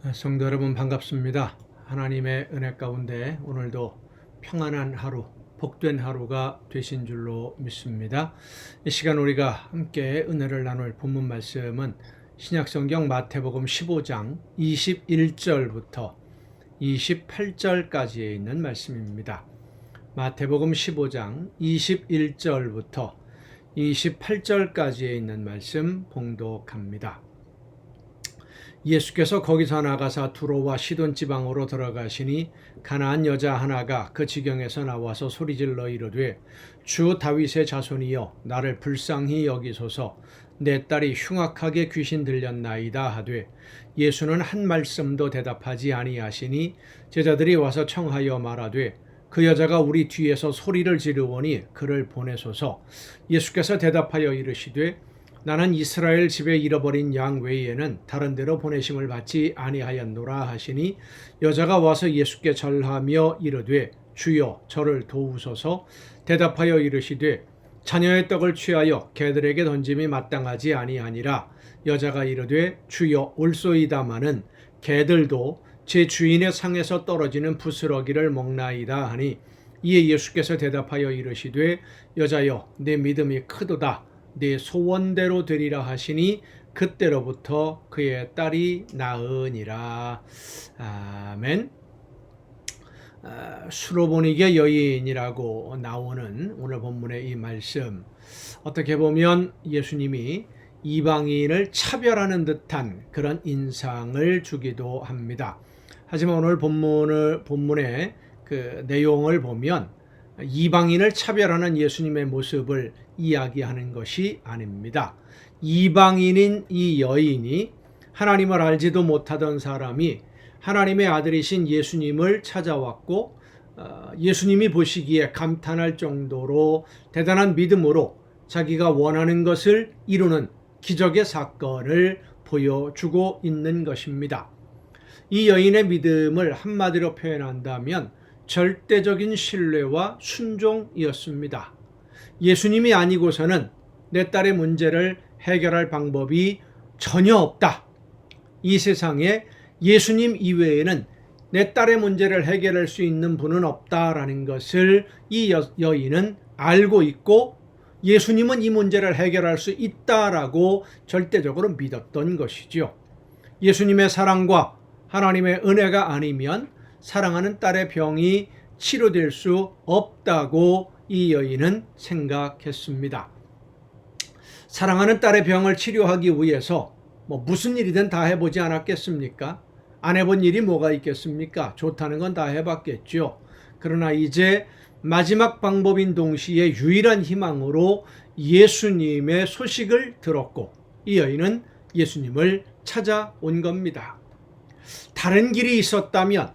성도 여러분 반갑습니다. 하나님의 은혜 가운데 오늘도 평안한 하루, 복된 하루가 되신 줄로 믿습니다. 이 시간 우리가 함께 은혜를 나눌 본문 말씀은 신약성경 마태복음 15장 21절부터 28절까지에 있는 말씀입니다. 마태복음 15장 21절부터 28절까지에 있는 말씀 봉독합니다. 예수께서 거기서 나가사 두로와 시돈 지방으로 들어가시니 가나안 여자 하나가 그 지경에서 나와서 소리질러 이르되 주 다윗의 자손이여 나를 불쌍히 여기소서 내 딸이 흉악하게 귀신 들렸나이다 하되 예수는 한 말씀도 대답하지 아니하시니 제자들이 와서 청하여 말하되 그 여자가 우리 뒤에서 소리를 지르오니 그를 보내소서. 예수께서 대답하여 이르시되 나는 이스라엘 집에 잃어버린 양 외에는 다른 데로 보내심을 받지 아니하였노라 하시니 여자가 와서 예수께 절하며 이르되 주여 저를 도우소서. 대답하여 이르시되 자녀의 떡을 취하여 개들에게 던짐이 마땅하지 아니하니라. 여자가 이르되 주여 올소이다마는 개들도 제 주인의 상에서 떨어지는 부스러기를 먹나이다 하니 이에 예수께서 대답하여 이르시되 여자여 내 믿음이 크도다. 네 소원대로 되리라 하시니 그때로부터 그의 딸이 나으니라. 아멘. 수로보니게 여인이라고 나오는 오늘 본문의 이 말씀, 어떻게 보면 예수님이 이방인을 차별하는 듯한 그런 인상을 주기도 합니다. 하지만 오늘 본문의 그 내용을 보면 이방인을 차별하는 예수님의 모습을 이야기하는 것이 아닙니다. 이방인인 이 여인이 하나님을 알지도 못하던 사람이 하나님의 아들이신 예수님을 찾아왔고 예수님이 보시기에 감탄할 정도로 대단한 믿음으로 자기가 원하는 것을 이루는 기적의 사건을 보여주고 있는 것입니다. 이 여인의 믿음을 한마디로 표현한다면 절대적인 신뢰와 순종이었습니다. 예수님이 아니고서는 내 딸의 문제를 해결할 방법이 전혀 없다. 이 세상에 예수님 이외에는 내 딸의 문제를 해결할 수 있는 분은 없다라는 것을 이 여인은 알고 있고 예수님은 이 문제를 해결할 수 있다라고 절대적으로 믿었던 것이죠. 예수님의 사랑과 하나님의 은혜가 아니면 사랑하는 딸의 병이 치료될 수 없다고 이 여인은 생각했습니다. 사랑하는 딸의 병을 치료하기 위해서 무슨 일이든 다 해보지 않았겠습니까? 안 해본 일이 뭐가 있겠습니까? 좋다는 건 다 해봤겠죠. 그러나 이제 마지막 방법인 동시에 유일한 희망으로 예수님의 소식을 들었고 이 여인은 예수님을 찾아온 겁니다. 다른 길이 있었다면,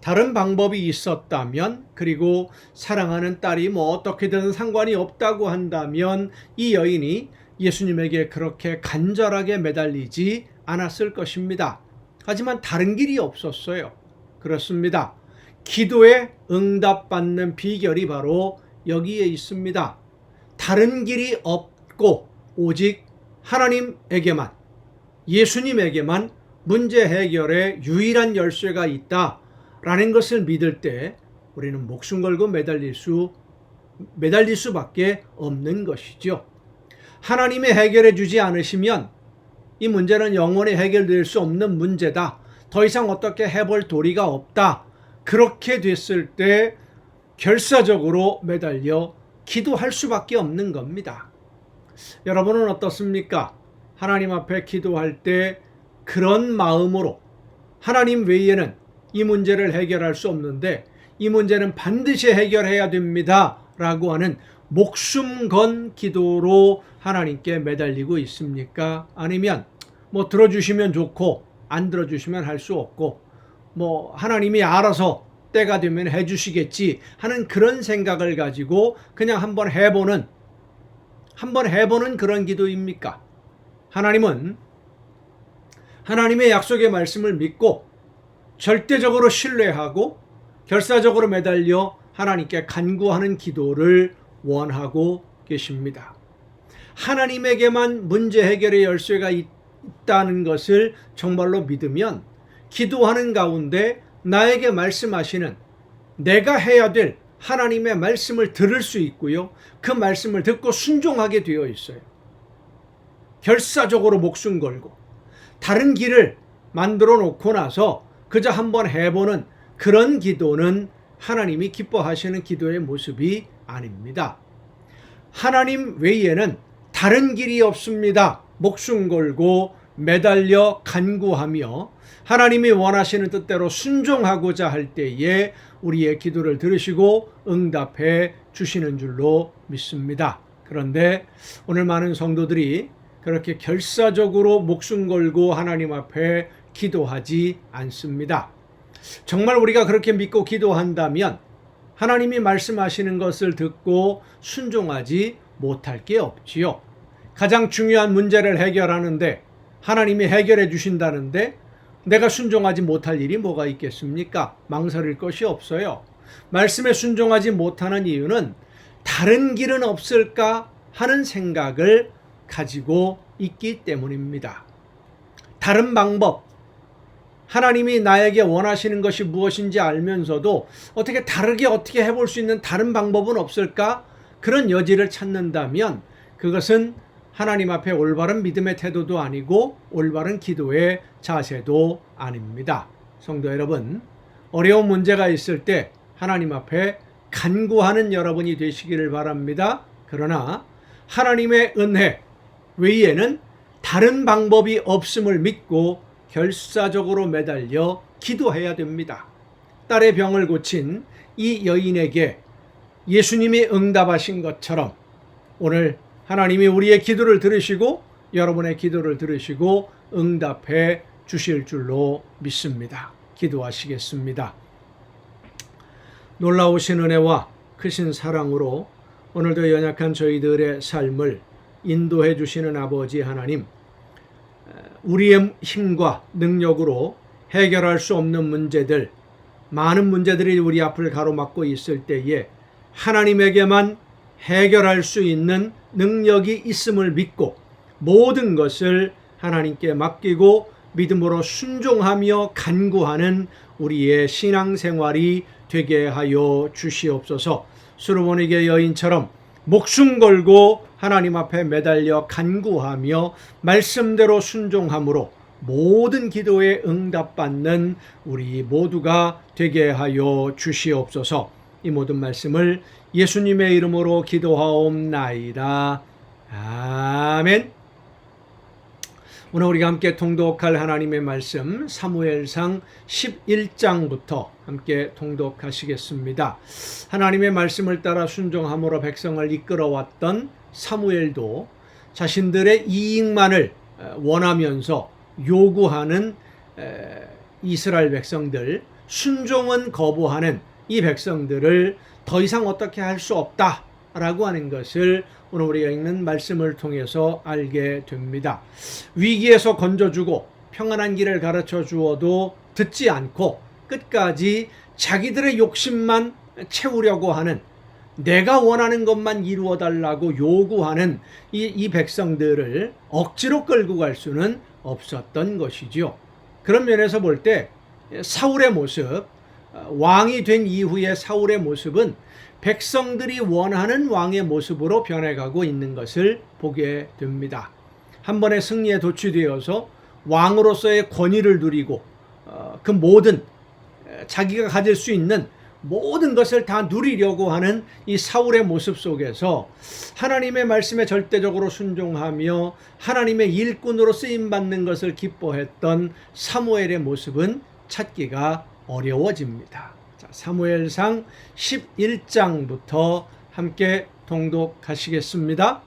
다른 방법이 있었다면, 그리고 사랑하는 딸이 어떻게든 상관이 없다고 한다면 이 여인이 예수님에게 그렇게 간절하게 매달리지 않았을 것입니다. 하지만 다른 길이 없었어요. 그렇습니다. 기도에 응답받는 비결이 바로 여기에 있습니다. 다른 길이 없고 오직 하나님에게만, 예수님에게만 문제 해결의 유일한 열쇠가 있다라는 것을 믿을 때 우리는 목숨 걸고 매달릴 수밖에 없는 것이죠. 하나님이 해결해 주지 않으시면 이 문제는 영원히 해결될 수 없는 문제다. 더 이상 어떻게 해볼 도리가 없다. 그렇게 됐을 때 결사적으로 매달려 기도할 수밖에 없는 겁니다. 여러분은 어떻습니까? 하나님 앞에 기도할 때 그런 마음으로 하나님 외에는 이 문제를 해결할 수 없는데 이 문제는 반드시 해결해야 됩니다 라고 하는 목숨 건 기도로 하나님께 매달리고 있습니까? 아니면 들어주시면 좋고 안 들어주시면 할 수 없고 하나님이 알아서 때가 되면 해주시겠지 하는 그런 생각을 가지고 그냥 한번 해보는 그런 기도입니까? 하나님은 하나님의 약속의 말씀을 믿고 절대적으로 신뢰하고 결사적으로 매달려 하나님께 간구하는 기도를 원하고 계십니다. 하나님에게만 문제 해결의 열쇠가 있다는 것을 정말로 믿으면 기도하는 가운데 나에게 말씀하시는 내가 해야 될 하나님의 말씀을 들을 수 있고요. 그 말씀을 듣고 순종하게 되어 있어요. 결사적으로 목숨 걸고 다른 길을 만들어 놓고 나서 그저 한번 해보는 그런 기도는 하나님이 기뻐하시는 기도의 모습이 아닙니다. 하나님 외에는 다른 길이 없습니다. 목숨 걸고 매달려 간구하며 하나님이 원하시는 뜻대로 순종하고자 할 때에 우리의 기도를 들으시고 응답해 주시는 줄로 믿습니다. 그런데 오늘 많은 성도들이 그렇게 결사적으로 목숨 걸고 하나님 앞에 기도하지 않습니다. 정말 우리가 그렇게 믿고 기도한다면 하나님이 말씀하시는 것을 듣고 순종하지 못할 게 없지요. 가장 중요한 문제를 해결하는데 하나님이 해결해 주신다는데 내가 순종하지 못할 일이 뭐가 있겠습니까? 망설일 것이 없어요. 말씀에 순종하지 못하는 이유는 다른 길은 없을까 하는 생각을 가지고 있기 때문입니다. 다른 방법, 하나님이 나에게 원하시는 것이 무엇인지 알면서도 어떻게 해볼 수 있는 다른 방법은 없을까? 그런 여지를 찾는다면 그것은 하나님 앞에 올바른 믿음의 태도도 아니고 올바른 기도의 자세도 아닙니다. 성도 여러분, 어려운 문제가 있을 때 하나님 앞에 간구하는 여러분이 되시기를 바랍니다. 그러나 하나님의 은혜 외에는 다른 방법이 없음을 믿고 결사적으로 매달려 기도해야 됩니다. 딸의 병을 고친 이 여인에게 예수님이 응답하신 것처럼 오늘 하나님이 우리의 기도를 들으시고 여러분의 기도를 들으시고 응답해 주실 줄로 믿습니다. 기도하시겠습니다. 놀라우신 은혜와 크신 사랑으로 오늘도 연약한 저희들의 삶을 인도해 주시는 아버지 하나님, 우리의 힘과 능력으로 해결할 수 없는 문제들, 많은 문제들이 우리 앞을 가로막고 있을 때에 하나님에게만 해결할 수 있는 능력이 있음을 믿고 모든 것을 하나님께 맡기고 믿음으로 순종하며 간구하는 우리의 신앙생활이 되게 하여 주시옵소서. 수르보니게 여인처럼 목숨 걸고 하나님 앞에 매달려 간구하며 말씀대로 순종함으로 모든 기도에 응답받는 우리 모두가 되게 하여 주시옵소서. 이 모든 말씀을 예수님의 이름으로 기도하옵나이다. 아멘. 오늘 우리가 함께 통독할 하나님의 말씀 사무엘상 11장부터 함께 통독하시겠습니다. 하나님의 말씀을 따라 순종함으로 백성을 이끌어왔던 사무엘도 자신들의 이익만을 원하면서 요구하는 이스라엘 백성들, 순종은 거부하는 이 백성들을 더 이상 어떻게 할 수 없다라고 하는 것을 오늘 우리가 읽는 말씀을 통해서 알게 됩니다. 위기에서 건져주고 평안한 길을 가르쳐 주어도 듣지 않고 끝까지 자기들의 욕심만 채우려고 하는, 내가 원하는 것만 이루어 달라고 요구하는 이 백성들을 억지로 끌고 갈 수는 없었던 것이죠. 그런 면에서 볼 때 사울의 모습, 왕이 된 이후의 사울의 모습은 백성들이 원하는 왕의 모습으로 변해가고 있는 것을 보게 됩니다. 한 번의 승리에 도취되어서 왕으로서의 권위를 누리고 그 모든 자기가 가질 수 있는 모든 것을 다 누리려고 하는 이 사울의 모습 속에서 하나님의 말씀에 절대적으로 순종하며 하나님의 일꾼으로 쓰임받는 것을 기뻐했던 사무엘의 모습은 찾기가 어려워집니다. 자, 사무엘상 11장부터 함께 통독하시겠습니다.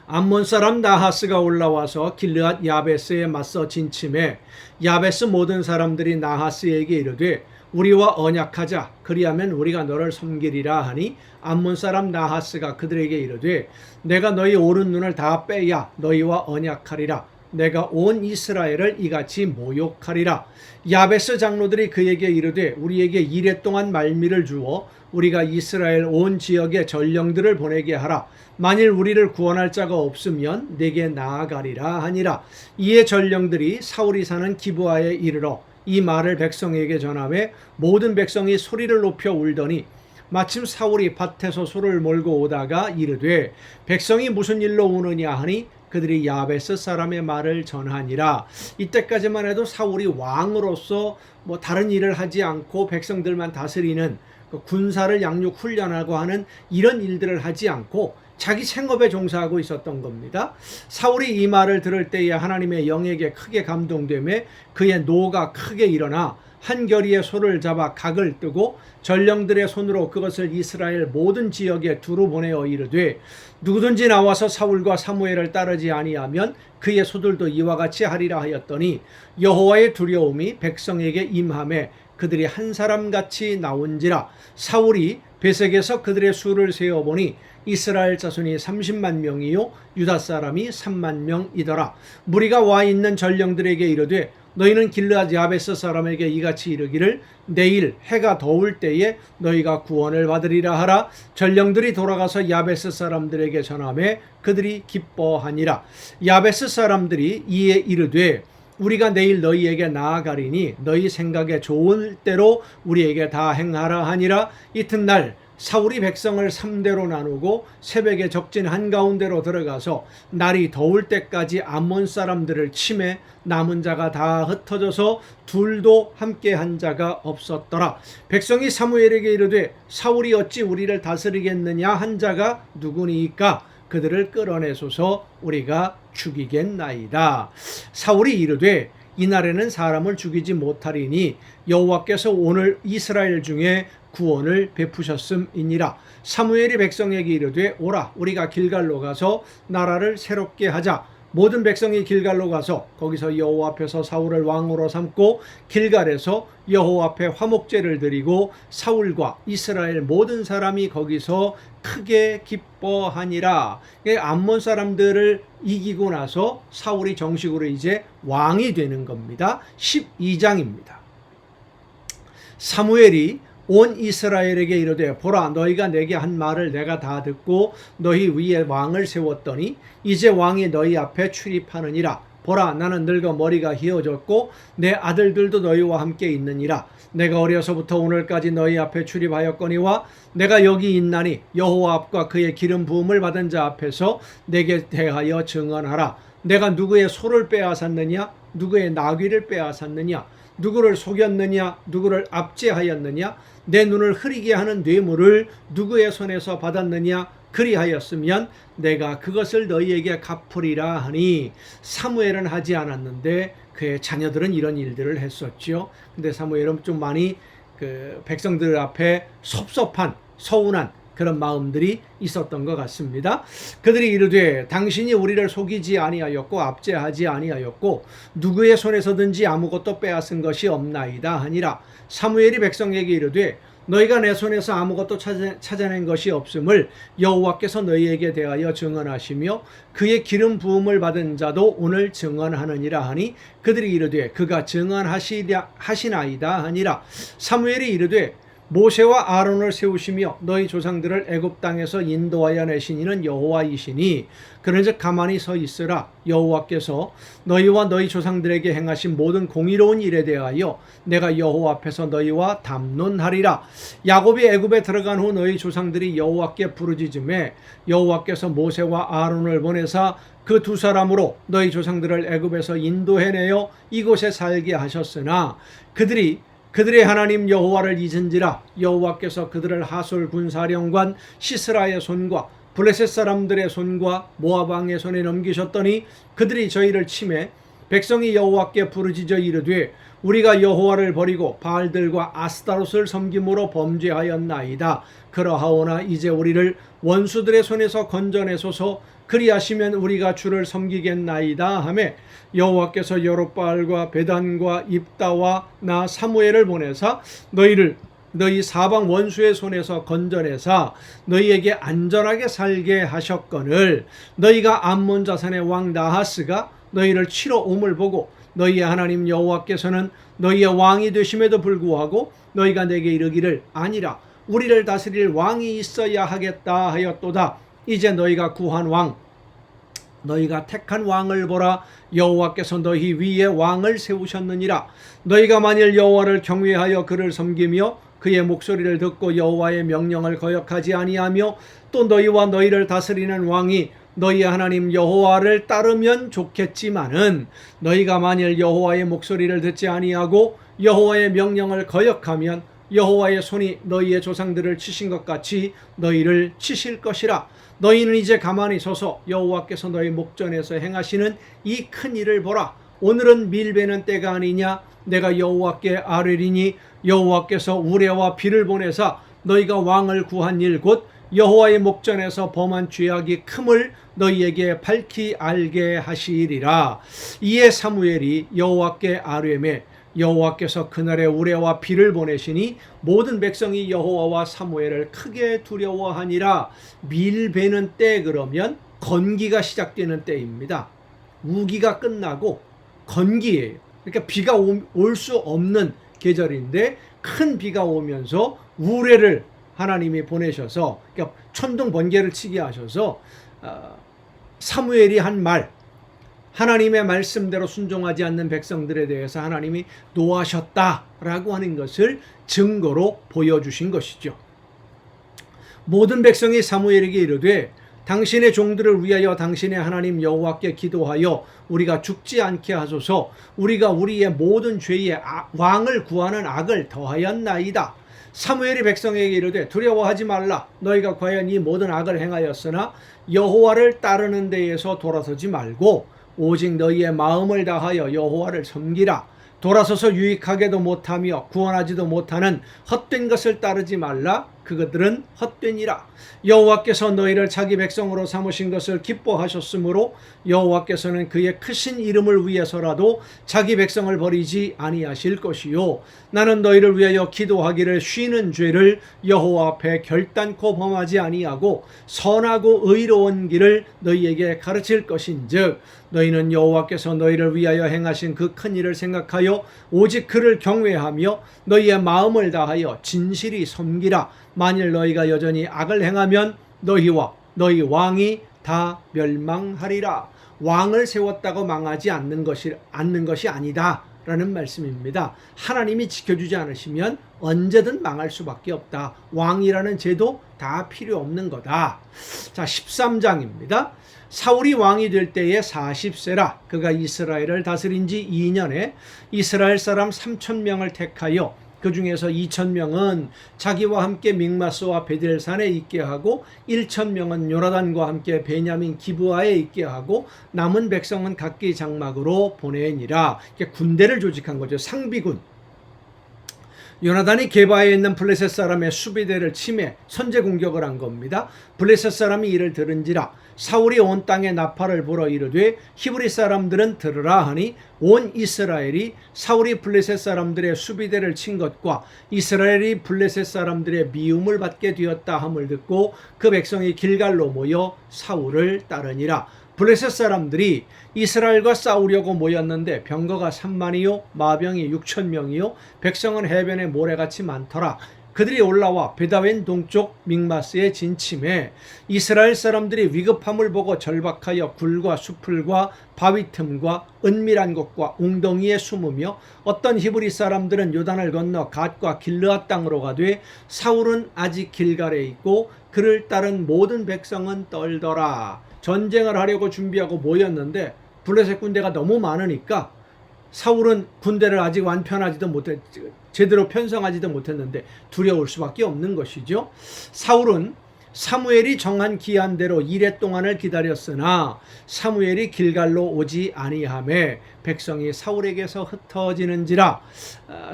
암몬 사람 나하스가 올라와서 길르앗 야베스에 맞서 진침해 야베스 모든 사람들이 나하스에게 이르되 우리와 언약하자, 그리하면 우리가 너를 섬기리라 하니 암몬 사람 나하스가 그들에게 이르되 내가 너희 오른 눈을 다 빼야 너희와 언약하리라. 내가 온 이스라엘을 이같이 모욕하리라. 야베스 장로들이 그에게 이르되 우리에게 이레 동안 말미를 주어 우리가 이스라엘 온 지역에 전령들을 보내게 하라. 만일 우리를 구원할 자가 없으면 내게 나아가리라 하니라. 이에 전령들이 사울이 사는 기브아에 이르러 이 말을 백성에게 전하매 모든 백성이 소리를 높여 울더니 마침 사울이 밭에서 소를 몰고 오다가 이르되 백성이 무슨 일로 우느냐 하니 그들이 야베스 사람의 말을 전하니라. 이때까지만 해도 사울이 왕으로서 다른 일을 하지 않고 백성들만 다스리는 군사를 양육 훈련하고 하는 이런 일들을 하지 않고 자기 생업에 종사하고 있었던 겁니다. 사울이 이 말을 들을 때에 하나님의 영에게 크게 감동되며 그의 노가 크게 일어나 한 겨리의 소를 잡아 각을 뜨고 전령들의 손으로 그것을 이스라엘 모든 지역에 두루 보내어 이르되 누구든지 나와서 사울과 사무엘을 따르지 아니하면 그의 소들도 이와 같이 하리라 하였더니 여호와의 두려움이 백성에게 임하매 그들이 한 사람같이 나온지라. 사울이 베색에서 그들의 수를 세어보니 이스라엘 자손이 30만 명이요 유다 사람이 3만 명이더라. 무리가 와 있는 전령들에게 이르되 너희는 길르앗 야베스 사람에게 이같이 이르기를 내일 해가 더울 때에 너희가 구원을 받으리라 하라. 전령들이 돌아가서 야베스 사람들에게 전하매 그들이 기뻐하니라. 야베스 사람들이 이에 이르되 우리가 내일 너희에게 나아가리니 너희 생각에 좋은 대로 우리에게 다 행하라 하니라. 이튿날 사울이 백성을 3대로 나누고 새벽에 적진 한가운데로 들어가서 날이 더울 때까지 암몬 사람들을 치매 남은 자가 다 흩어져서 둘도 함께 한 자가 없었더라. 백성이 사무엘에게 이르되 사울이 어찌 우리를 다스리겠느냐 한 자가 누구니까 그들을 끌어내소서 우리가 죽이겠나이다. 사울이 이르되 이날에는 사람을 죽이지 못하리니 여호와께서 오늘 이스라엘 중에 구원을 베푸셨음이니라. 사무엘이 백성에게 이르되 오라 우리가 길갈로 가서 나라를 새롭게 하자. 모든 백성이 길갈로 가서 거기서 여호와 앞에서 사울을 왕으로 삼고 길갈에서 여호와 앞에 화목제를 드리고 사울과 이스라엘 모든 사람이 거기서 크게 기뻐하니라. 암몬 사람들을 이기고 나서 사울이 정식으로 이제 왕이 되는 겁니다. 12장입니다. 사무엘이 온 이스라엘에게 이르되 보라 너희가 내게 한 말을 내가 다 듣고 너희 위에 왕을 세웠더니 이제 왕이 너희 앞에 출입하느니라. 보라 나는 늙어 머리가 희어졌고 내 아들들도 너희와 함께 있느니라. 내가 어려서부터 오늘까지 너희 앞에 출입하였거니와 내가 여기 있나니 여호와 앞과 그의 기름 부음을 받은 자 앞에서 내게 대하여 증언하라. 내가 누구의 소를 빼앗았느냐 누구의 나귀를 빼앗았느냐 누구를 속였느냐 누구를 압제하였느냐 내 눈을 흐리게 하는 뇌물을 누구의 손에서 받았느냐 그리하였으면 내가 그것을 너희에게 갚으리라 하니 사무엘은 하지 않았는데 그의 자녀들은 이런 일들을 했었죠. 근데 사무엘은 좀 많이 백성들 앞에 섭섭한 서운한 그런 마음들이 있었던 것 같습니다. 그들이 이르되 당신이 우리를 속이지 아니하였고 압제하지 아니하였고 누구의 손에서든지 아무것도 빼앗은 것이 없나이다 하니라. 사무엘이 백성에게 이르되 너희가 내 손에서 아무것도 찾아낸 것이 없음을 여호와께서 너희에게 대하여 증언하시며 그의 기름 부음을 받은 자도 오늘 증언하느니라 하니 그들이 이르되 그가 증언하시나이다 하니라. 사무엘이 이르되 모세와 아론을 세우시며 너희 조상들을 애굽 땅에서 인도하여 내신 이는 여호와이시니 그런즉 가만히 서 있으라. 여호와께서 너희와 너희 조상들에게 행하신 모든 공의로운 일에 대하여 내가 여호와 앞에서 너희와 담론하리라. 야곱이 애굽에 들어간 후 너희 조상들이 여호와께 부르짖음에 여호와께서 모세와 아론을 보내사 그 두 사람으로 너희 조상들을 애굽에서 인도해내어 이곳에 살게 하셨으나 그들의 하나님 여호와를 잊은지라. 여호와께서 그들을 하솔 군사령관 시스라의 손과 블레셋 사람들의 손과 모압 왕의 손에 넘기셨더니 그들이 저희를 치매 백성이 여호와께 부르짖어 이르되 우리가 여호와를 버리고 바알들과 아스타롯을 섬김으로 범죄하였나이다. 그러하오나 이제 우리를 원수들의 손에서 건져내소서. 그리하시면 우리가 주를 섬기겠나이다 하매 여호와께서 여롯바알과 베단과 입다와 나 사무엘을 보내사 너희 사방 원수의 손에서 건져내사 너희에게 안전하게 살게 하셨거늘 너희가 암몬 자산의 왕 나하스가 너희를 치러 옴을 보고 너희의 하나님 여호와께서는 너희의 왕이 되심에도 불구하고 너희가 내게 이르기를 아니라 우리를 다스릴 왕이 있어야 하겠다 하였도다. 이제 너희가 구한 왕, 너희가 택한 왕을 보라. 여호와께서 너희 위에 왕을 세우셨느니라. 너희가 만일 여호와를 경외하여 그를 섬기며 그의 목소리를 듣고 여호와의 명령을 거역하지 아니하며 또 너희와 너희를 다스리는 왕이 너희의 하나님 여호와를 따르면 좋겠지만은 너희가 만일 여호와의 목소리를 듣지 아니하고 여호와의 명령을 거역하면 여호와의 손이 너희의 조상들을 치신 것 같이 너희를 치실 것이라. 너희는 이제 가만히 서서 여호와께서 너희 목전에서 행하시는 이 큰 일을 보라. 오늘은 밀베는 때가 아니냐. 내가 여호와께 아뢰리니 여호와께서 우레와 비를 보내사 너희가 왕을 구한 일 곧 여호와의 목전에서 범한 죄악이 큼을 너희에게 밝히 알게 하시리라. 이에 사무엘이 여호와께 아뢰매 여호와께서 그날에 우레와 비를 보내시니 모든 백성이 여호와와 사무엘을 크게 두려워하니라. 밀베는 때 그러면 건기가 시작되는 때입니다. 우기가 끝나고 건기예요. 그러니까 비가 올 수 없는 계절인데 큰 비가 오면서 우레를 하나님이 보내셔서 그러니까 천둥 번개를 치게 하셔서 사무엘이 한 말, 하나님의 말씀대로 순종하지 않는 백성들에 대해서 하나님이 노하셨다라고 하는 것을 증거로 보여주신 것이죠. 모든 백성이 사무엘에게 이르되 당신의 종들을 위하여 당신의 하나님 여호와께 기도하여 우리가 죽지 않게 하소서. 우리가 우리의 모든 죄에 왕을 구하는 악을 더하였나이다. 사무엘이 백성에게 이르되 두려워하지 말라. 너희가 과연 이 모든 악을 행하였으나 여호와를 따르는 데에서 돌아서지 말고 오직 너희의 마음을 다하여 여호와를 섬기라. 돌아서서 유익하게도 못하며 구원하지도 못하는 헛된 것을 따르지 말라. 그것들은 헛되니라. 여호와께서 너희를 자기 백성으로 삼으신 것을 기뻐하셨으므로 여호와께서는 그의 크신 이름을 위해서라도 자기 백성을 버리지 아니하실 것이요 나는 너희를 위하여 기도하기를 쉬는 죄를 여호와 앞에 결단코 범하지 아니하고 선하고 의로운 길을 너희에게 가르칠 것인즉 너희는 여호와께서 너희를 위하여 행하신 그 큰 일을 생각하여 오직 그를 경외하며 너희의 마음을 다하여 진실이 섬기라. 만일 너희가 여전히 악을 행하면 너희와 너희 왕이 다 멸망하리라. 왕을 세웠다고 망하지 않는 것이 아니다 라는 말씀입니다. 하나님이 지켜주지 않으시면 언제든 망할 수밖에 없다. 왕이라는 제도 다 필요 없는 거다. 자, 13장입니다. 사울이 왕이 될 때에 40세라. 그가 이스라엘을 다스린 지 2년에 이스라엘 사람 3,000명을 택하여 그 중에서 2,000명은 자기와 함께 믹마스와 베델산에 있게 하고 1,000명은 요나단과 함께 베냐민 기브아에 있게 하고 남은 백성은 각기 장막으로 보내니라. 군대를 조직한 거죠. 상비군. 요나단이 게바에 있는 블레셋 사람의 수비대를 침해 선제 공격을 한 겁니다. 블레셋 사람이 이를 들은지라 사울이 온 땅에 나팔을 불어 이르되 히브리 사람들은 들으라 하니 온 이스라엘이 사울이 블레셋 사람들의 수비대를 친 것과 이스라엘이 블레셋 사람들의 미움을 받게 되었다 함을 듣고 그 백성이 길갈로 모여 사울을 따르니라. 블레셋 사람들이 이스라엘과 싸우려고 모였는데 병거가 3만이요 마병이 6,000명이요 백성은 해변에 모래같이 많더라. 그들이 올라와 베다웬 동쪽 믹마스에 진침해 이스라엘 사람들이 위급함을 보고 절박하여 굴과 수풀과 바위 틈과 은밀한 곳과 웅덩이에 숨으며 어떤 히브리 사람들은 요단을 건너 갓과 길르앗 땅으로 가되 사울은 아직 길갈에 있고 그를 따른 모든 백성은 떨더라. 전쟁을 하려고 준비하고 모였는데 블레셋 군대가 너무 많으니까 사울은 군대를 아직 완편하지도 못했, 제대로 편성하지도 못했는데 두려울 수밖에 없는 것이죠. 사울은 사무엘이 정한 기한대로 2래 동안을 기다렸으나 사무엘이 길갈로 오지 아니하매 백성이 사울에게서 흩어지는지라.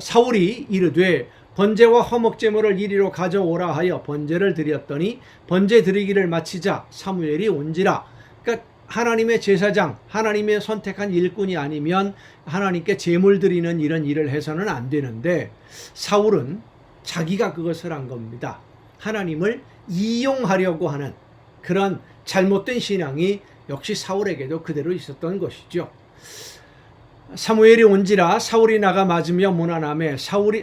사울이 이르되 번제와 화목제물을 이리로 가져오라 하여 번제를 드렸더니 번제 드리기를 마치자 사무엘이 온지라. 그러니까 하나님의 제사장, 하나님의 선택한 일꾼이 아니면 하나님께 제물 드리는 이런 일을 해서는 안 되는데 사울은 자기가 그것을 한 겁니다. 하나님을 이용하려고 하는 그런 잘못된 신앙이 역시 사울에게도 그대로 있었던 것이죠. 사무엘이 온지라 사울이 나가 맞으며 문안하매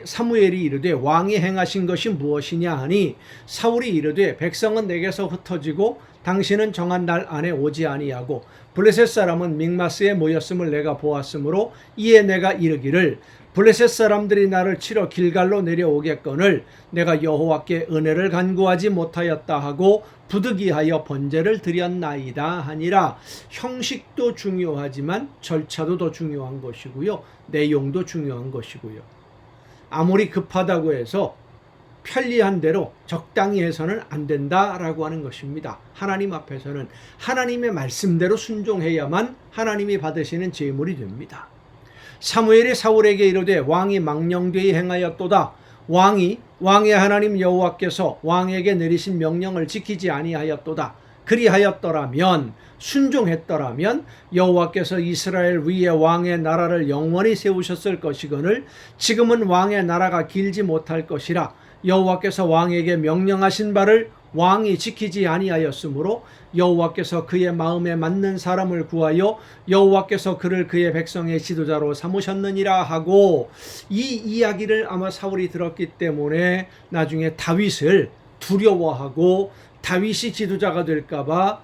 사무엘이 이르되 왕이 행하신 것이 무엇이냐 하니 사울이 이르되 백성은 내게서 흩어지고 당신은 정한 날 안에 오지 아니하고 블레셋 사람은 믹마스에 모였음을 내가 보았으므로 이에 내가 이르기를 블레셋 사람들이 나를 치러 길갈로 내려오겠거늘 내가 여호와께 은혜를 간구하지 못하였다 하고 부득이하여 번제를 드렸나이다 하니라. 형식도 중요하지만 절차도 더 중요한 것이고요. 내용도 중요한 것이고요. 아무리 급하다고 해서 편리한 대로 적당히 해서는 안 된다라고 하는 것입니다. 하나님 앞에서는 하나님의 말씀대로 순종해야만 하나님이 받으시는 제물이 됩니다. 사무엘이 사울에게 이르되 왕이 망령되이 행하였도다. 왕의 하나님 여호와께서 왕에게 내리신 명령을 지키지 아니하였도다. 그리하였더라면 순종했더라면 여호와께서 이스라엘 위에 왕의 나라를 영원히 세우셨을 것이거늘 지금은 왕의 나라가 길지 못할 것이라. 여호와께서 왕에게 명령하신 바를 왕이 지키지 아니하였으므로 여호와께서 그의 마음에 맞는 사람을 구하여 여호와께서 그를 그의 백성의 지도자로 삼으셨느니라 하고, 이 이야기를 아마 사울이 들었기 때문에 나중에 다윗을 두려워하고 다윗이 지도자가 될까봐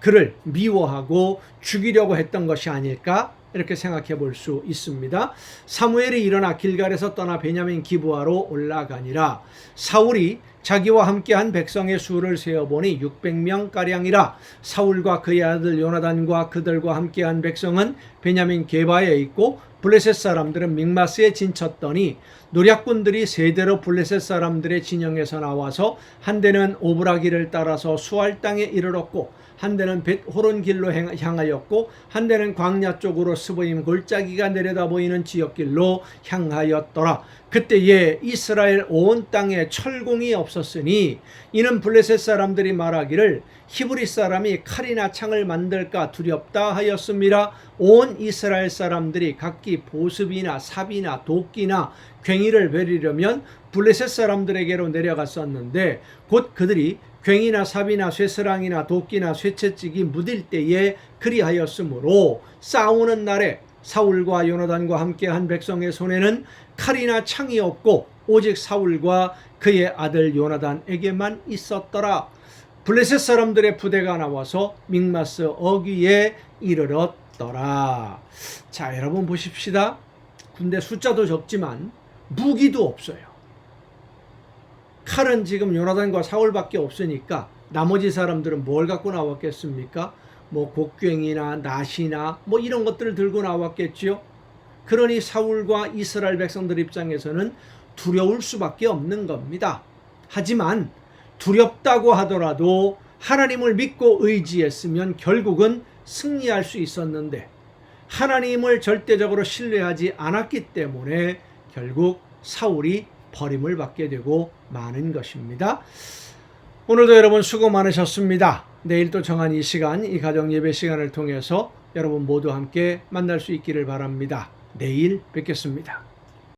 그를 미워하고 죽이려고 했던 것이 아닐까, 이렇게 생각해 볼 수 있습니다. 사무엘이 일어나 길갈에서 떠나 베냐민 기브아로 올라가니라. 사울이 자기와 함께한 백성의 수를 세어보니 600명가량이라. 사울과 그의 아들 요나단과 그들과 함께한 백성은 베냐민 게바에 있고 블레셋 사람들은 믹마스에 진쳤더니 노략군들이 세대로 블레셋 사람들의 진영에서 나와서 한 대는 오브라기를 따라서 수알 땅에 이르렀고 한 대는 벳호론 길로 향하였고 한 대는 광야 쪽으로 스보임 골짜기가 내려다 보이는 지역길로 향하였더라. 그때에 이스라엘 온 땅에 철공이 없었으니 이는 블레셋 사람들이 말하기를 히브리 사람이 칼이나 창을 만들까 두렵다 하였습니다. 온 이스라엘 사람들이 각기 보습이나 삽이나 도끼나 괭이를 베리려면 블레셋 사람들에게로 내려갔었는데 곧 그들이 괭이나 삽이나 쇠스랑이나 도끼나 쇠채찍이 묻을 때에 그리하였으므로 싸우는 날에 사울과 요나단과 함께한 백성의 손에는 칼이나 창이 없고 오직 사울과 그의 아들 요나단에게만 있었더라. 블레셋 사람들의 부대가 나와서 믹마스 어귀에 이르렀더라. 자, 여러분 보십시다. 군대 숫자도 적지만 무기도 없어요. 칼은 지금 요나단과 사울밖에 없으니까 나머지 사람들은 뭘 갖고 나왔겠습니까? 뭐 곡괭이나 낫이나 뭐 이런 것들을 들고 나왔겠지요. 그러니 사울과 이스라엘 백성들 입장에서는 두려울 수밖에 없는 겁니다. 하지만 두렵다고 하더라도 하나님을 믿고 의지했으면 결국은 승리할 수 있었는데 하나님을 절대적으로 신뢰하지 않았기 때문에 결국 사울이 버림을 받게 되고 마는 것입니다. 오늘도 여러분 수고 많으셨습니다. 내일 또 정한 이 시간, 이 가정 예배 시간을 통해서 여러분 모두 함께 만날 수 있기를 바랍니다. 내일 뵙겠습니다.